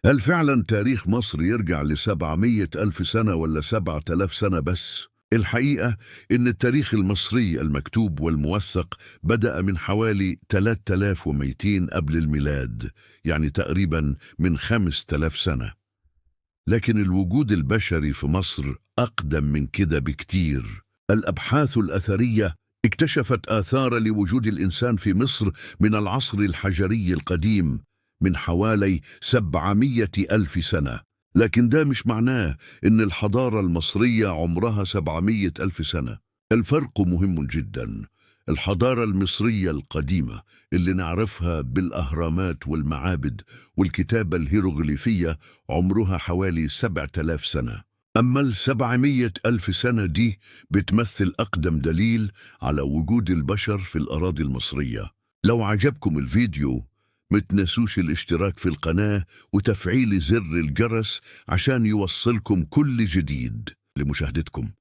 هل فعلا تاريخ مصر يرجع ل700 ألف سنة ولا 7000 سنة بس؟ الحقيقة إن التاريخ المصري المكتوب والموثق بدأ من حوالي 3200 قبل الميلاد، يعني تقريبا من 5000 سنة. لكن الوجود البشري في مصر أقدم من كده بكتير. الأبحاث الأثرية اكتشفت آثار لوجود الإنسان في مصر من العصر الحجري القديم من حوالي 700 ألف سنة. لكن ده مش معناه إن الحضارة المصرية عمرها 700 ألف سنة. الفرق مهم جدا. الحضارة المصرية القديمة اللي نعرفها بالأهرامات والمعابد والكتابة الهيروغليفية عمرها حوالي 7000 سنة. أما 700 ألف سنة دي بتمثل أقدم دليل على وجود البشر في الأراضي المصرية. لو عجبكم الفيديو متنسوش الاشتراك في القناة وتفعيل زر الجرس عشان يوصلكم كل جديد. لمشاهدتكم.